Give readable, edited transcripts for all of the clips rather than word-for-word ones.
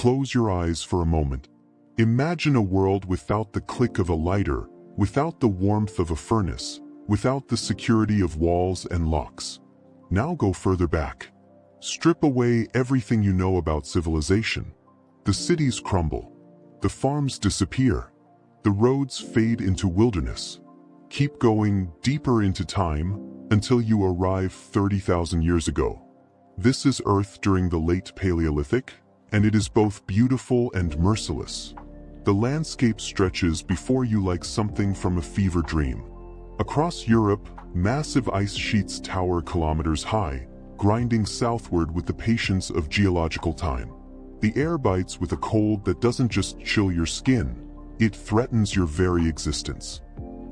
close your eyes for a moment. Imagine a world without the click of a lighter, without the warmth of a furnace, without the security of walls and locks. Now go further back. Strip away everything you know about civilization. The cities crumble. The farms disappear. The roads fade into wilderness. Keep going deeper into time until you arrive 30,000 years ago. This is Earth during the Late Paleolithic, and it is both beautiful and merciless. The landscape stretches before you like something from a fever dream. Across Europe, massive ice sheets tower kilometers high, grinding southward with the patience of geological time. The air bites with a cold that doesn't just chill your skin, it threatens your very existence.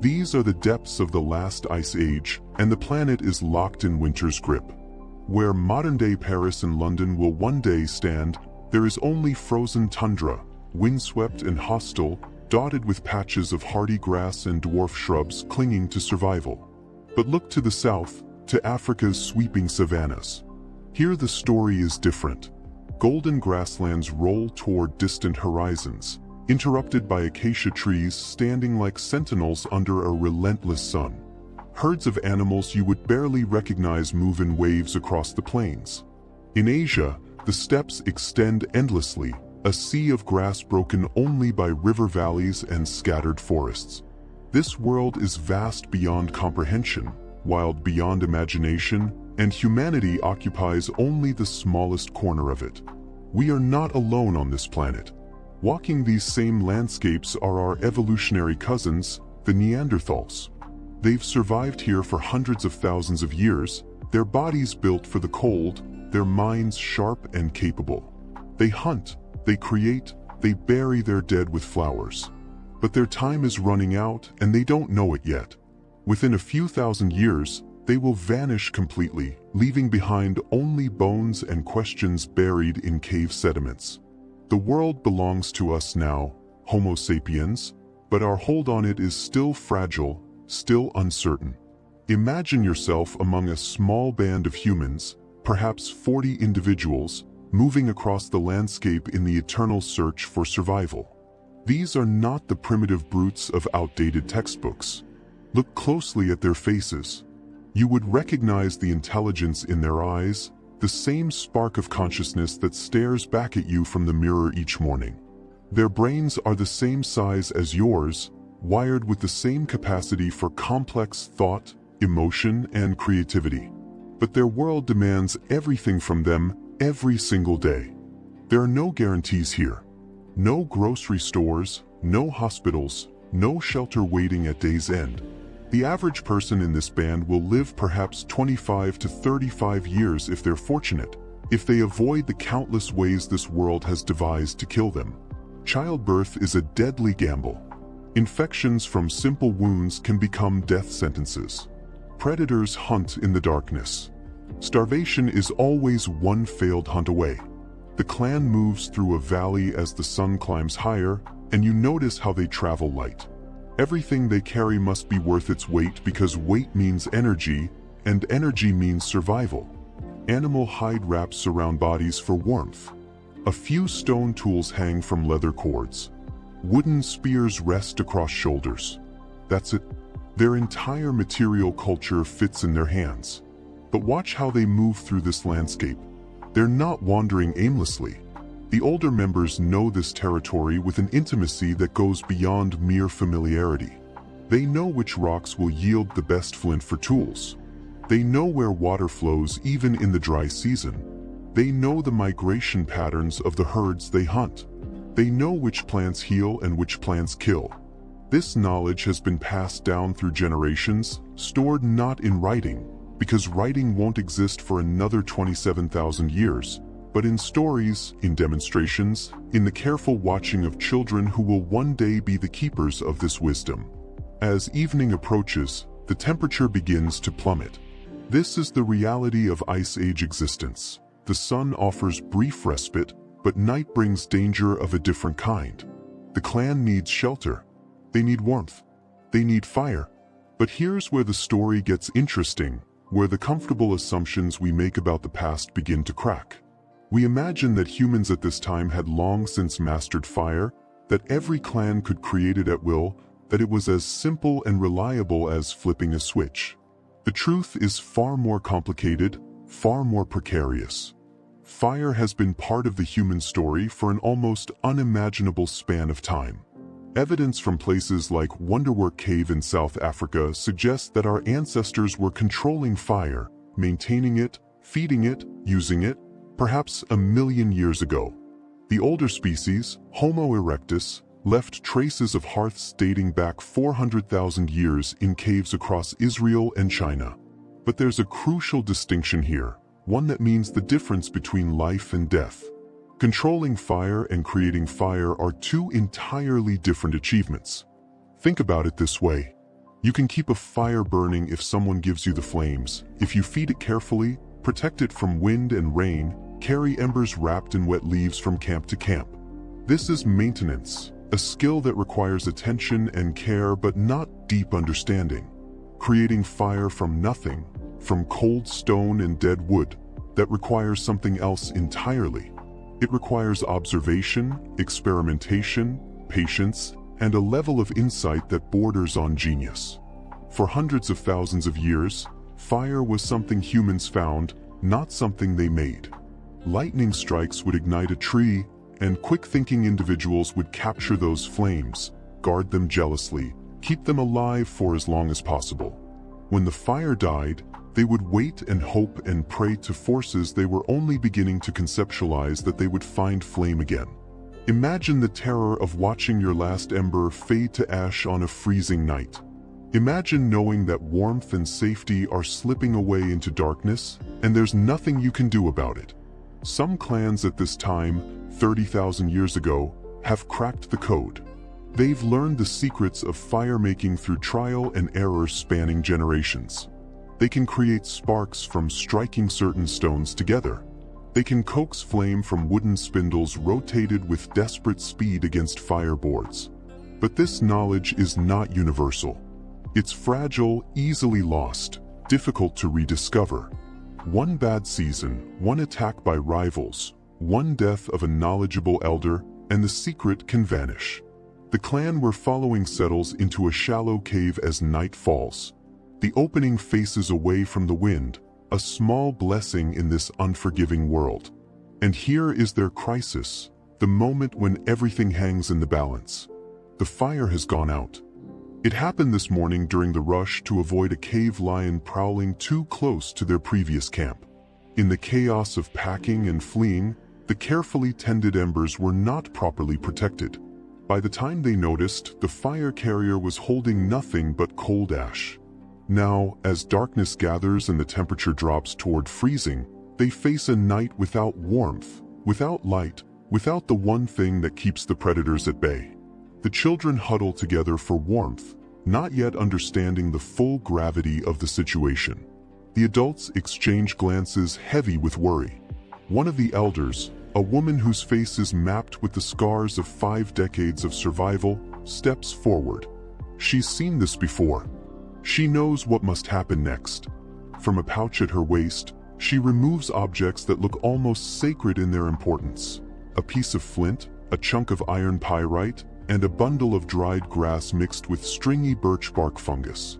These are the depths of the last ice age, and the planet is locked in winter's grip. Where modern-day Paris and London will one day stand, there is only frozen tundra, windswept and hostile, dotted with patches of hardy grass and dwarf shrubs clinging to survival. But look to the south, to Africa's sweeping savannas. Here the story is different. Golden grasslands roll toward distant horizons, interrupted by acacia trees standing like sentinels under a relentless sun. Herds of animals you would barely recognize move in waves across the plains. In Asia, the steppes extend endlessly, a sea of grass broken only by river valleys and scattered forests. This world is vast beyond comprehension, wild beyond imagination, and humanity occupies only the smallest corner of it. We are not alone on this planet. Walking these same landscapes are our evolutionary cousins, the Neanderthals. They've survived here for hundreds of thousands of years, their bodies built for the cold, their minds sharp and capable. They hunt, they create, they bury their dead with flowers. But their time is running out and they don't know it yet. Within a few thousand years, they will vanish completely, leaving behind only bones and questions buried in cave sediments. The world belongs to us now, Homo sapiens, but our hold on it is still fragile, still uncertain. Imagine yourself among a small band of humans, perhaps 40 individuals, moving across the landscape in the eternal search for survival. These are not the primitive brutes of outdated textbooks. Look closely at their faces. You would recognize the intelligence in their eyes, the same spark of consciousness that stares back at you from the mirror each morning. Their brains are the same size as yours, wired with the same capacity for complex thought, emotion, and creativity. But their world demands everything from them every single day. There are no guarantees here. No grocery stores, no hospitals, no shelter waiting at day's end. The average person in this band will live perhaps 25 to 35 years if they're fortunate, if they avoid the countless ways this world has devised to kill them. Childbirth is a deadly gamble. Infections from simple wounds can become death sentences. Predators hunt in the darkness. Starvation is always one failed hunt away. The clan moves through a valley as the sun climbs higher, and you notice how they travel light. Everything they carry must be worth its weight because weight means energy, and energy means survival. Animal hide wraps surround bodies for warmth. A few stone tools hang from leather cords. Wooden spears rest across shoulders. That's it. Their entire material culture fits in their hands. But watch how they move through this landscape. They're not wandering aimlessly. The older members know this territory with an intimacy that goes beyond mere familiarity. They know which rocks will yield the best flint for tools. They know where water flows even in the dry season. They know the migration patterns of the herds they hunt. They know which plants heal and which plants kill. This knowledge has been passed down through generations, stored not in writing, because writing won't exist for another 27,000 years, but in stories, in demonstrations, in the careful watching of children who will one day be the keepers of this wisdom. As evening approaches, the temperature begins to plummet. This is the reality of Ice Age existence. The sun offers brief respite, but night brings danger of a different kind. The clan needs shelter. They need warmth. They need fire. But here's where the story gets interesting, where the comfortable assumptions we make about the past begin to crack. We imagine that humans at this time had long since mastered fire, that every clan could create it at will, that it was as simple and reliable as flipping a switch. The truth is far more complicated, far more precarious. Fire has been part of the human story for an almost unimaginable span of time. Evidence from places like Wonderwork Cave in South Africa suggests that our ancestors were controlling fire, maintaining it, feeding it, using it, perhaps 1,000,000 years ago. The older species, Homo erectus, left traces of hearths dating back 400,000 years in caves across Israel and China. But there's a crucial distinction here, one that means the difference between life and death. Controlling fire and creating fire are two entirely different achievements. Think about it this way. You can keep a fire burning if someone gives you the flames, if you feed it carefully, protect it from wind and rain, carry embers wrapped in wet leaves from camp to camp. This is maintenance, a skill that requires attention and care but not deep understanding. Creating fire from nothing, from cold stone and dead wood, that requires something else entirely. It requires observation, experimentation, patience, and a level of insight that borders on genius. For hundreds of thousands of years, fire was something humans found, not something they made. Lightning strikes would ignite a tree, and quick-thinking individuals would capture those flames, guard them jealously, keep them alive for as long as possible. When the fire died, they would wait and hope and pray to forces they were only beginning to conceptualize that they would find flame again. Imagine the terror of watching your last ember fade to ash on a freezing night. Imagine knowing that warmth and safety are slipping away into darkness, and there's nothing you can do about it. Some clans at this time, 30,000 years ago, have cracked the code. They've learned the secrets of fire making through trial and error spanning generations. They can create sparks from striking certain stones together. They can coax flame from wooden spindles rotated with desperate speed against fireboards. But this knowledge is not universal. It's fragile, easily lost, difficult to rediscover. One bad season, one attack by rivals, one death of a knowledgeable elder, and the secret can vanish. The clan we're following settles into a shallow cave as night falls. The opening faces away from the wind, a small blessing in this unforgiving world. And here is their crisis, the moment when everything hangs in the balance. The fire has gone out. It happened this morning during the rush to avoid a cave lion prowling too close to their previous camp. In the chaos of packing and fleeing, the carefully tended embers were not properly protected. By the time they noticed, the fire carrier was holding nothing but cold ash. Now, as darkness gathers and the temperature drops toward freezing, they face a night without warmth, without light, without the one thing that keeps the predators at bay. The children huddle together for warmth, not yet understanding the full gravity of the situation. The adults exchange glances heavy with worry. One of the elders, a woman whose face is mapped with the scars of 5 decades of survival, steps forward. She's seen this before. She knows what must happen next. From a pouch at her waist, she removes objects that look almost sacred in their importance. A piece of flint, a chunk of iron pyrite, and a bundle of dried grass mixed with stringy birch bark fungus.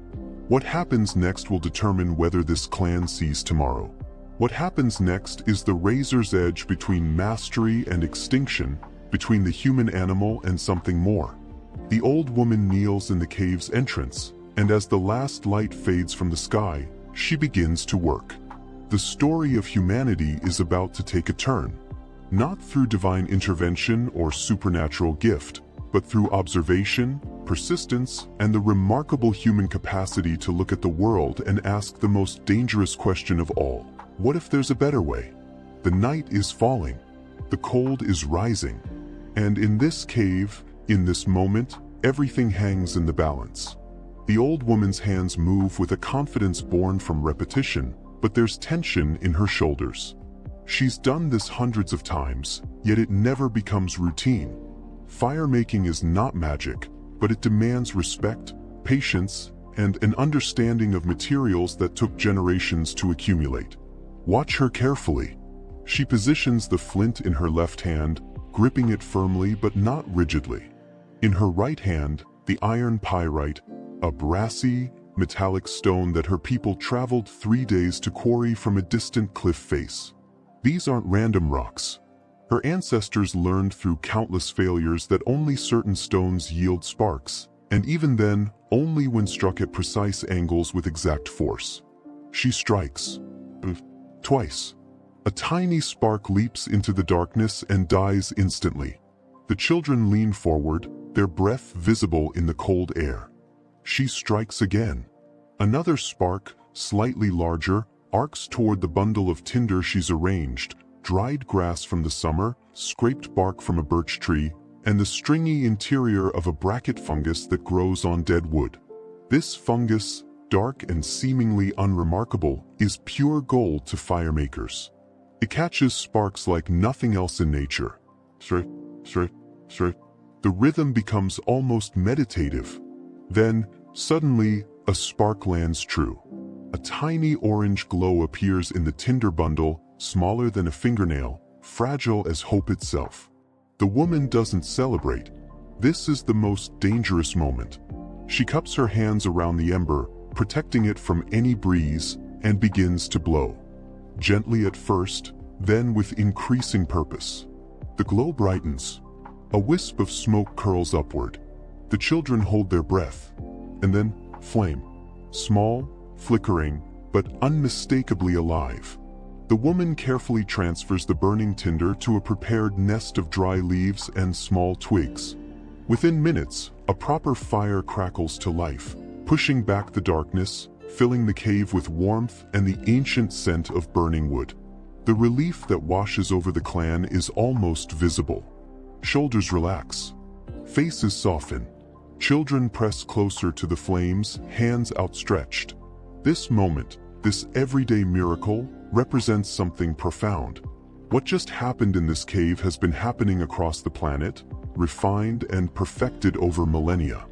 What happens next will determine whether this clan sees tomorrow. What happens next is the razor's edge between mastery and extinction, between the human animal and something more. The old woman kneels in the cave's entrance, and as the last light fades from the sky, she begins to work. The story of humanity is about to take a turn. Not through divine intervention or supernatural gift, but through observation, persistence, and the remarkable human capacity to look at the world and ask the most dangerous question of all. What if there's a better way? The night is falling. The cold is rising. And in this cave, in this moment, everything hangs in the balance. The old woman's hands move with a confidence born from repetition, but there's tension in her shoulders. She's done this hundreds of times, yet it never becomes routine. Fire making is not magic, but it demands respect, patience, and an understanding of materials that took generations to accumulate. Watch her carefully. She positions the flint in her left hand, gripping it firmly but not rigidly. In her right hand, the iron pyrite, a brassy, metallic stone that her people traveled 3 days to quarry from a distant cliff face. These aren't random rocks. Her ancestors learned through countless failures that only certain stones yield sparks, and even then, only when struck at precise angles with exact force. She strikes. Twice. A tiny spark leaps into the darkness and dies instantly. The children lean forward, their breath visible in the cold air. She strikes again. Another spark, slightly larger, arcs toward the bundle of tinder she's arranged, dried grass from the summer, scraped bark from a birch tree, and the stringy interior of a bracket fungus that grows on dead wood. This fungus, dark and seemingly unremarkable, is pure gold to firemakers. It catches sparks like nothing else in nature. The rhythm becomes almost meditative. Then, suddenly, a spark lands true. A tiny orange glow appears in the tinder bundle, smaller than a fingernail, fragile as hope itself. The woman doesn't celebrate. This is the most dangerous moment. She cups her hands around the ember, protecting it from any breeze, and begins to blow. Gently at first, then with increasing purpose. The glow brightens. A wisp of smoke curls upward. The children hold their breath. And then, flame. Small, flickering, but unmistakably alive. The woman carefully transfers the burning tinder to a prepared nest of dry leaves and small twigs. Within minutes, a proper fire crackles to life, pushing back the darkness, filling the cave with warmth and the ancient scent of burning wood. The relief that washes over the clan is almost visible. Shoulders relax. Faces soften. Children press closer to the flames, hands outstretched. This moment, this everyday miracle, represents something profound. What just happened in this cave has been happening across the planet, refined and perfected over millennia.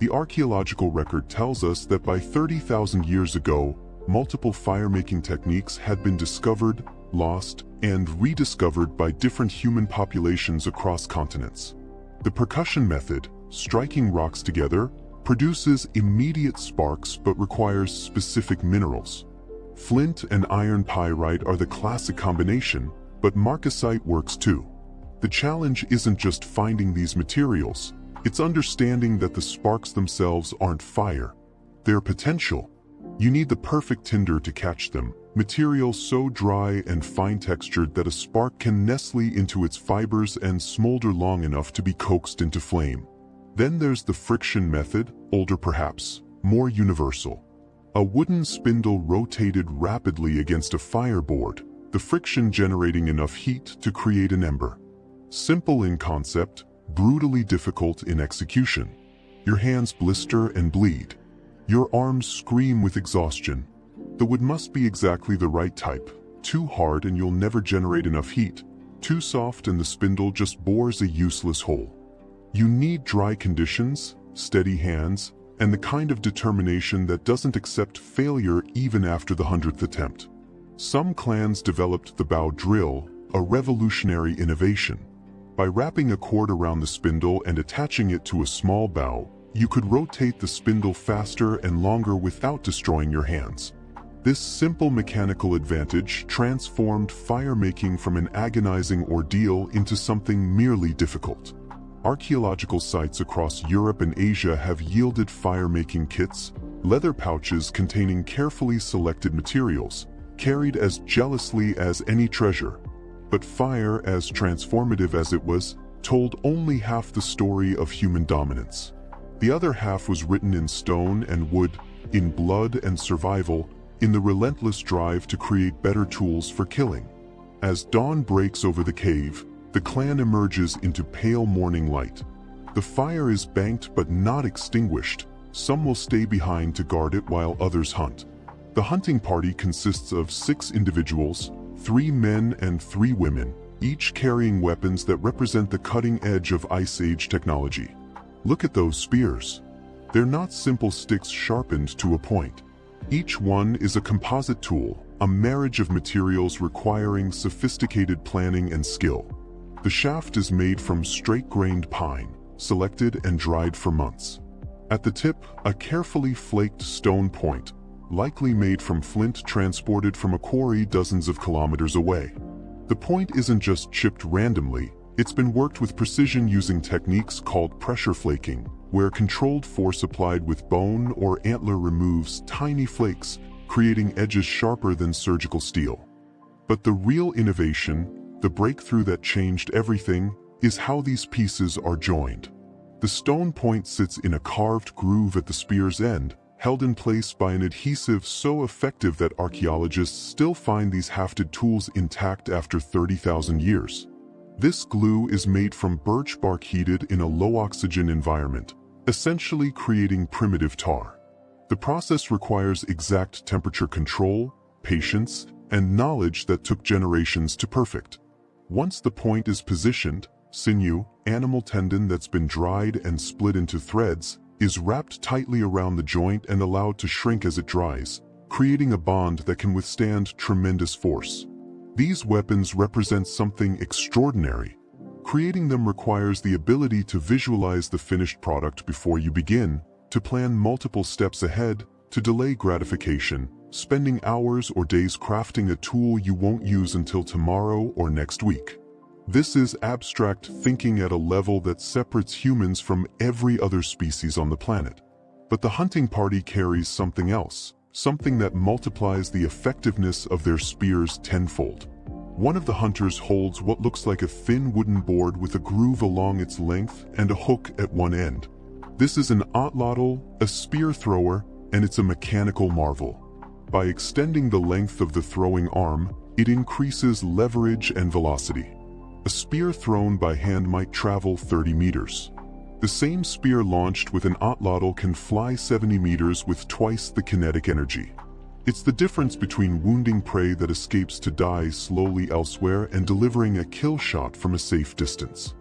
The archaeological record tells us that by 30,000 years ago, multiple fire-making techniques had been discovered, lost, and rediscovered by different human populations across continents. The percussion method, striking rocks together, produces immediate sparks but requires specific minerals. Flint and iron pyrite are the classic combination, but marcasite works too. The challenge isn't just finding these materials, it's understanding that the sparks themselves aren't fire. They're potential. You need the perfect tinder to catch them, material so dry and fine-textured that a spark can nestle into its fibers and smolder long enough to be coaxed into flame. Then there's the friction method, older perhaps, more universal. A wooden spindle rotated rapidly against a fireboard, the friction generating enough heat to create an ember. Simple in concept, brutally difficult in execution. Your hands blister and bleed. Your arms scream with exhaustion. The wood must be exactly the right type. Too hard and you'll never generate enough heat. Too soft and the spindle just bores a useless hole. You need dry conditions, steady hands, and the kind of determination that doesn't accept failure even after the 100th attempt. Some clans developed the bow drill, a revolutionary innovation. By wrapping a cord around the spindle and attaching it to a small bow, you could rotate the spindle faster and longer without destroying your hands. This simple mechanical advantage transformed fire-making from an agonizing ordeal into something merely difficult. Archaeological sites across Europe and Asia have yielded fire-making kits, leather pouches containing carefully selected materials, carried as jealously as any treasure. But fire, as transformative as it was, told only half the story of human dominance. The other half was written in stone and wood, in blood and survival, in the relentless drive to create better tools for killing. As dawn breaks over the cave, the clan emerges into pale morning light. The fire is banked but not extinguished. Some will stay behind to guard it while others hunt. The hunting party consists of 6 individuals, 3 men and 3 women, each carrying weapons that represent the cutting edge of Ice Age technology. Look at those spears. They're not simple sticks sharpened to a point. Each one is a composite tool, a marriage of materials requiring sophisticated planning and skill. The shaft is made from straight-grained pine, selected and dried for months. At the tip, a carefully flaked stone point, likely made from flint transported from a quarry dozens of kilometers away. The point isn't just chipped randomly, it's been worked with precision using techniques called pressure flaking, where controlled force applied with bone or antler removes tiny flakes, creating edges sharper than surgical steel. But the real innovation, the breakthrough that changed everything, is how these pieces are joined. The stone point sits in a carved groove at the spear's end, held in place by an adhesive so effective that archaeologists still find these hafted tools intact after 30,000 years. This glue is made from birch bark heated in a low-oxygen environment, essentially creating primitive tar. The process requires exact temperature control, patience, and knowledge that took generations to perfect. Once the point is positioned, sinew, animal tendon that's been dried and split into threads, is wrapped tightly around the joint and allowed to shrink as it dries, creating a bond that can withstand tremendous force. These weapons represent something extraordinary. Creating them requires the ability to visualize the finished product before you begin, to plan multiple steps ahead, to delay gratification, spending hours or days crafting a tool you won't use until tomorrow or next week. This is abstract thinking at a level that separates humans from every other species on the planet. But the hunting party carries something else, something that multiplies the effectiveness of their spears tenfold. One of the hunters holds what looks like a thin wooden board with a groove along its length and a hook at one end. This is an otlotl, a spear thrower, and it's a mechanical marvel. By extending the length of the throwing arm, it increases leverage and velocity. A spear thrown by hand might travel 30 meters. The same spear launched with an otlotl can fly 70 meters with twice the kinetic energy. It's the difference between wounding prey that escapes to die slowly elsewhere and delivering a kill shot from a safe distance.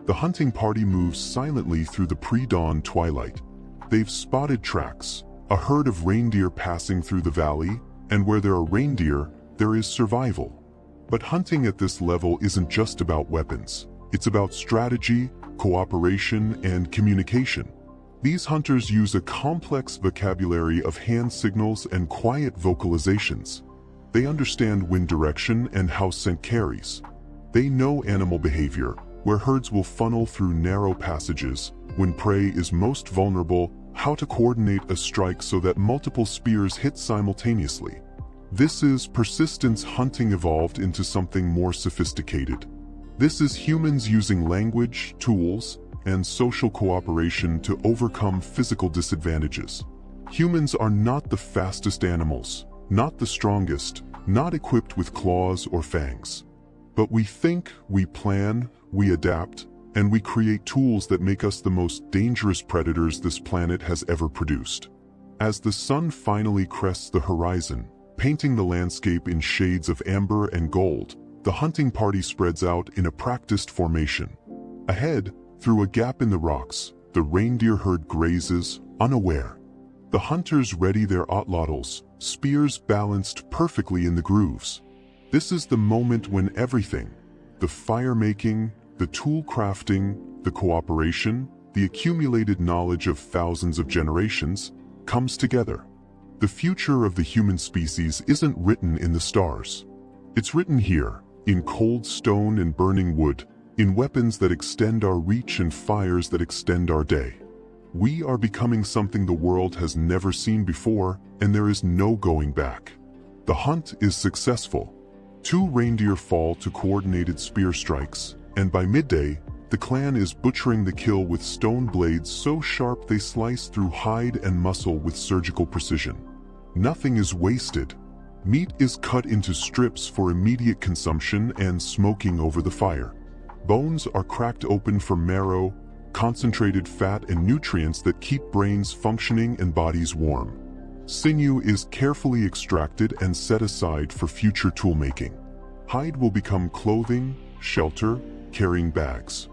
The hunting party moves silently through the pre-dawn twilight. They've spotted tracks, a herd of reindeer passing through the valley, and where there are reindeer, there is survival. But hunting at this level isn't just about weapons. It's about strategy, cooperation, and communication. These hunters use a complex vocabulary of hand signals and quiet vocalizations. They understand wind direction and how scent carries. They know animal behavior, where herds will funnel through narrow passages, when prey is most vulnerable, how to coordinate a strike so that multiple spears hit simultaneously. This is persistence hunting evolved into something more sophisticated. This is humans using language, tools, and social cooperation to overcome physical disadvantages. Humans are not the fastest animals, not the strongest, not equipped with claws or fangs. But we think, we plan, we adapt, and we create tools that make us the most dangerous predators this planet has ever produced. As the sun finally crests the horizon, painting the landscape in shades of amber and gold, the hunting party spreads out in a practiced formation. Ahead, through a gap in the rocks, the reindeer herd grazes, unaware. The hunters ready their otlotls, spears balanced perfectly in the grooves. This is the moment when everything, the fire-making, the tool crafting, the cooperation, the accumulated knowledge of thousands of generations, comes together. The future of the human species isn't written in the stars. It's written here, in cold stone and burning wood, in weapons that extend our reach and fires that extend our day. We are becoming something the world has never seen before, and there is no going back. The hunt is successful. 2 reindeer fall to coordinated spear strikes, and by midday, the clan is butchering the kill with stone blades so sharp they slice through hide and muscle with surgical precision. Nothing is wasted. Meat is cut into strips for immediate consumption and smoking over the fire. Bones are cracked open for marrow, concentrated fat and nutrients that keep brains functioning and bodies warm. Sinew is carefully extracted and set aside for future toolmaking. Hide will become clothing, shelter, carrying bags.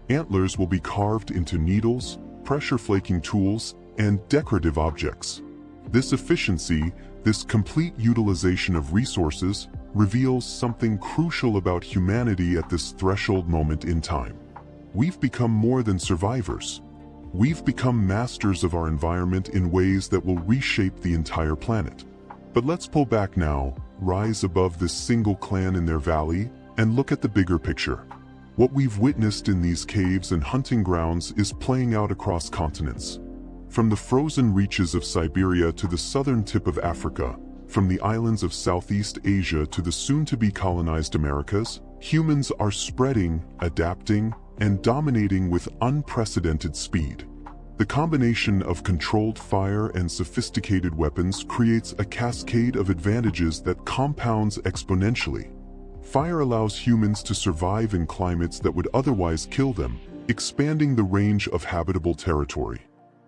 Antlers will be carved into needles, pressure flaking tools, and decorative objects. This efficiency, This complete utilization of resources reveals something crucial about humanity at this threshold moment in time. We've become more than survivors. We've become masters of our environment in ways that will reshape the entire planet. But let's pull back now, rise above this single clan in their valley, and look at the bigger picture. What we've witnessed in these caves and hunting grounds is playing out across continents. From the frozen reaches of Siberia to the southern tip of Africa, from the islands of Southeast Asia to the soon-to-be colonized Americas, humans are spreading, adapting, and dominating with unprecedented speed. The combination of controlled fire and sophisticated weapons creates a cascade of advantages that compounds exponentially. Fire allows humans to survive in climates that would otherwise kill them, expanding the range of habitable territory.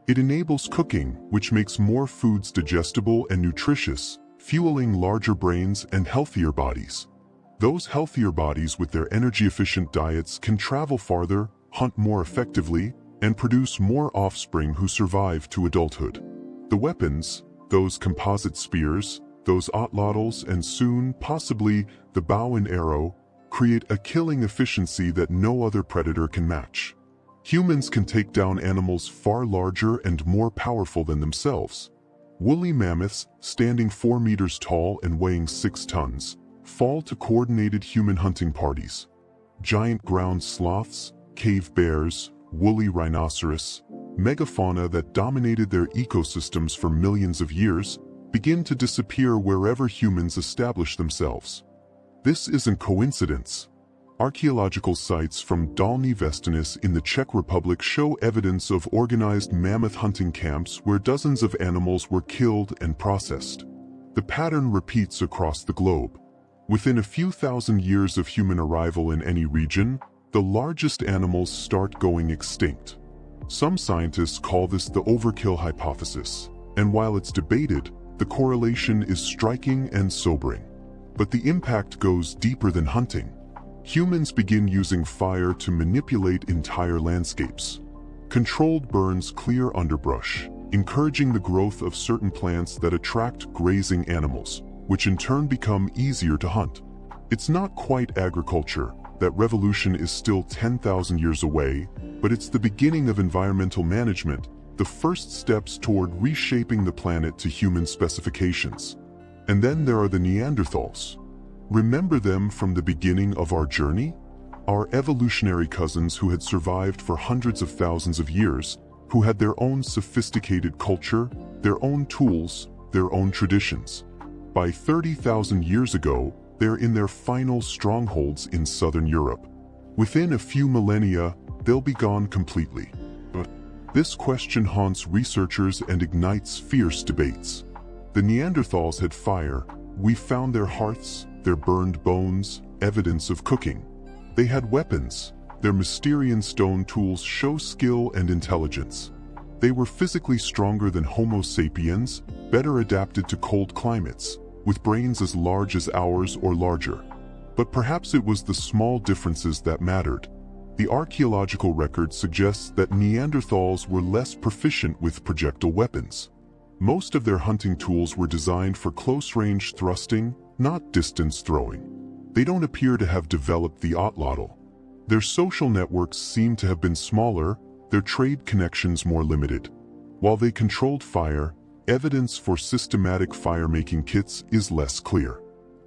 It enables cooking, which makes more foods digestible and nutritious, fueling larger brains and healthier bodies. Those healthier bodies with their energy-efficient diets can travel farther, hunt more effectively, and produce more offspring who survive to adulthood. The weapons, those composite spears, those atlatls, and soon, possibly, the bow and arrow, create a killing efficiency that no other predator can match. Humans can take down animals far larger and more powerful than themselves. Woolly mammoths, standing 4 meters tall and weighing 6 tons, fall to coordinated human hunting parties. Giant ground sloths, cave bears, woolly rhinoceros, megafauna that dominated their ecosystems for millions of years, begin to disappear wherever humans establish themselves. This isn't coincidence. Archaeological sites from Dolní Věstonice in the Czech Republic show evidence of organized mammoth hunting camps where dozens of animals were killed and processed. The pattern repeats across the globe. Within a few thousand years of human arrival in any region, the largest animals start going extinct. Some scientists call this the overkill hypothesis, and while it's debated, the correlation is striking and sobering. But the impact goes deeper than hunting. Humans begin using fire to manipulate entire landscapes. Controlled burns clear underbrush, encouraging the growth of certain plants that attract grazing animals, which in turn become easier to hunt. It's not quite agriculture. That revolution is still 10,000 years away, but it's the beginning of environmental management, the first steps toward reshaping the planet to human specifications. And then there are the Neanderthals. Remember them from the beginning of our journey? Our evolutionary cousins who had survived for hundreds of thousands of years, who had their own sophisticated culture, their own tools, their own traditions. By 30,000 years ago, they're in their final strongholds in southern Europe. Within a few millennia, they'll be gone completely. But this question haunts researchers and ignites fierce debates. The Neanderthals had fire. We found their hearths, their burned bones, evidence of cooking. They had weapons. Their Mysterian stone tools show skill and intelligence. They were physically stronger than Homo sapiens, better adapted to cold climates, with brains as large as ours or larger. But perhaps it was the small differences that mattered. The archaeological record suggests that Neanderthals were less proficient with projectile weapons. Most of their hunting tools were designed for close-range thrusting, not distance throwing. They don't appear to have developed the atlatl. Their social networks seem to have been smaller, their trade connections more limited. While they controlled fire, evidence for systematic fire-making kits is less clear.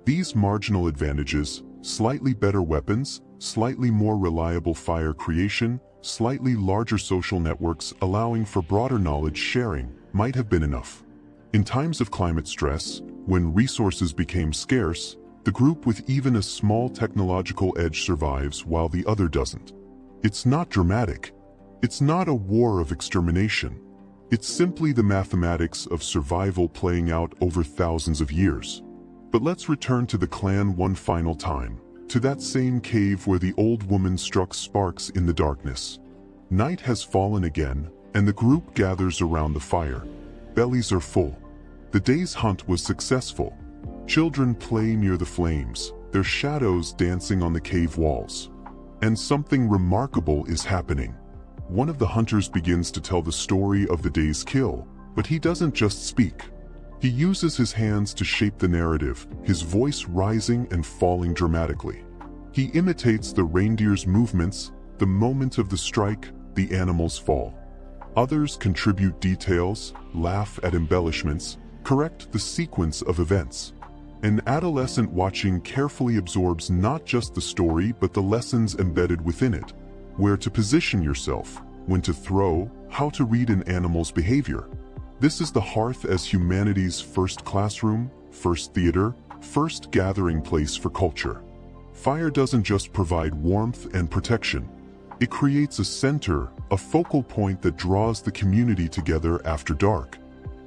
These marginal advantages, slightly better weapons, slightly more reliable fire creation, slightly larger social networks allowing for broader knowledge sharing, might have been enough. In times of climate stress, when resources became scarce, the group with even a small technological edge survives while the other doesn't. It's not dramatic. It's not a war of extermination. It's simply the mathematics of survival playing out over thousands of years. But let's return to the clan one final time, to that same cave where the old woman struck sparks in the darkness. Night has fallen again, and the group gathers around the fire. Bellies are full. The day's hunt was successful. Children play near the flames, their shadows dancing on the cave walls. And something remarkable is happening. One of the hunters begins to tell the story of the day's kill, but he doesn't just speak. He uses his hands to shape the narrative, his voice rising and falling dramatically. He imitates the reindeer's movements, the moment of the strike, the animal's fall. Others contribute details, laugh at embellishments, correct the sequence of events. An adolescent watching carefully absorbs not just the story but the lessons embedded within it, where to position yourself, when to throw, how to read an animal's behavior. This is the hearth as humanity's first classroom, first theater, first gathering place for culture. Fire doesn't just provide warmth and protection. It creates a center, a focal point that draws the community together after dark.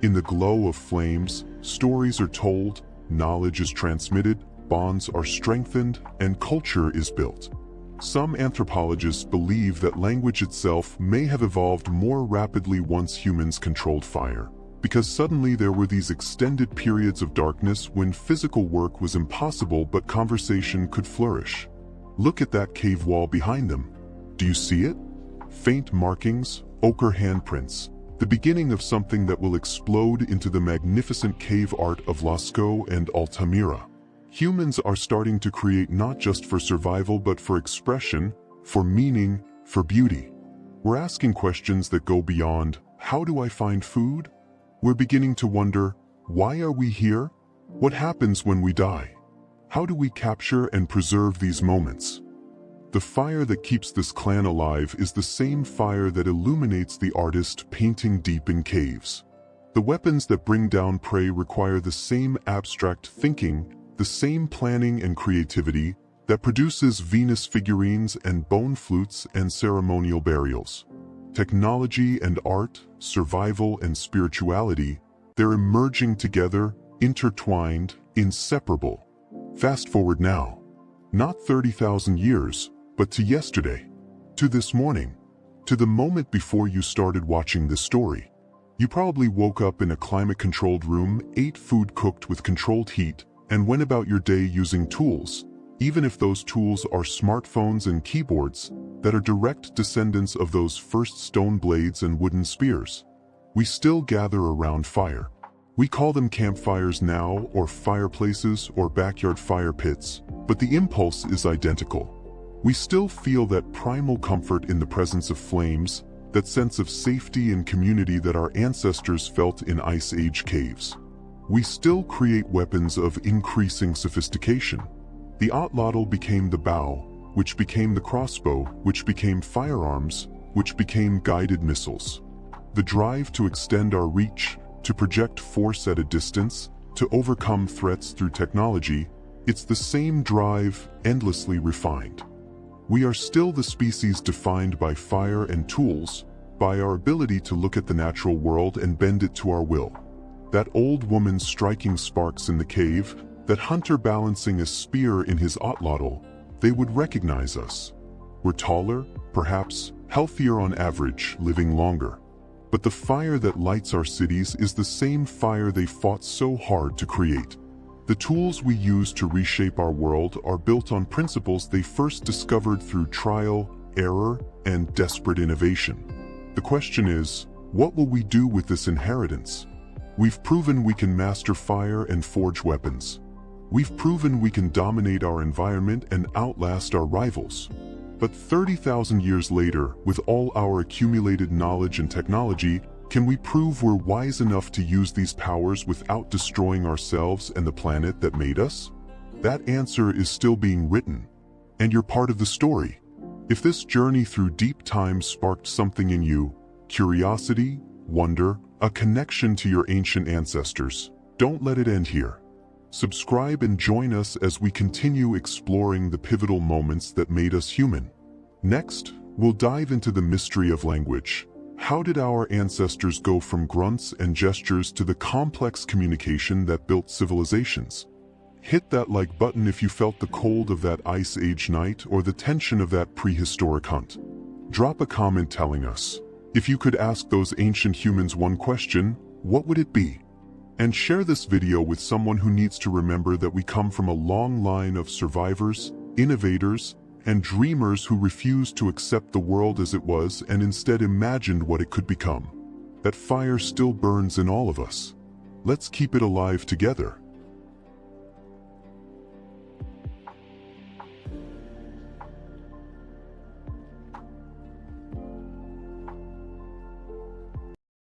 In the glow of flames, stories are told, knowledge is transmitted, bonds are strengthened, and culture is built. Some anthropologists believe that language itself may have evolved more rapidly once humans controlled fire, because suddenly there were these extended periods of darkness when physical work was impossible but conversation could flourish. Look at that cave wall behind them. Do you see it? Faint markings, ochre handprints, the beginning of something that will explode into the magnificent cave art of Lascaux and Altamira. Humans are starting to create not just for survival but for expression, for meaning, for beauty. We're asking questions that go beyond, how do I find food? We're beginning to wonder, why are we here? What happens when we die? How do we capture and preserve these moments? The fire that keeps this clan alive is the same fire that illuminates the artist painting deep in caves. The weapons that bring down prey require the same abstract thinking, the same planning and creativity that produces Venus figurines and bone flutes and ceremonial burials. Technology and art, survival and spirituality, they're emerging together, intertwined, inseparable. Fast forward now. Not 30,000 years, but to yesterday. To this morning. To the moment before you started watching this story. You probably woke up in a climate-controlled room, ate food cooked with controlled heat, and went about your day using tools, even if those tools are smartphones and keyboards that are direct descendants of those first stone blades and wooden spears. We still gather around fire. We call them campfires now, or fireplaces, or backyard fire pits, but the impulse is identical. We still feel that primal comfort in the presence of flames, that sense of safety and community that our ancestors felt in Ice Age caves. We still create weapons of increasing sophistication. The atlatl became the bow, which became the crossbow, which became firearms, which became guided missiles. The drive to extend our reach, to project force at a distance, to overcome threats through technology, it's the same drive, endlessly refined. We are still the species defined by fire and tools, by our ability to look at the natural world and bend it to our will. That old woman striking sparks in the cave, that hunter balancing a spear in his atlatl, they would recognize us. We're taller, perhaps, healthier on average, living longer. But the fire that lights our cities is the same fire they fought so hard to create. The tools we use to reshape our world are built on principles they first discovered through trial, error, and desperate innovation. The question is, what will we do with this inheritance? We've proven we can master fire and forge weapons. We've proven we can dominate our environment and outlast our rivals. But 30,000 years later, with all our accumulated knowledge and technology, can we prove we're wise enough to use these powers without destroying ourselves and the planet that made us? That answer is still being written. And you're part of the story. If this journey through deep time sparked something in you, curiosity, wonder, a connection to your ancient ancestors, don't let it end here. Subscribe and join us as we continue exploring the pivotal moments that made us human. Next, we'll dive into the mystery of language. How did our ancestors go from grunts and gestures to the complex communication that built civilizations? Hit that like button if you felt the cold of that Ice Age night or the tension of that prehistoric hunt. Drop a comment telling us, if you could ask those ancient humans one question, what would it be? And share this video with someone who needs to remember that we come from a long line of survivors, innovators, and dreamers who refused to accept the world as it was and instead imagined what it could become. That fire still burns in all of us. Let's keep it alive together.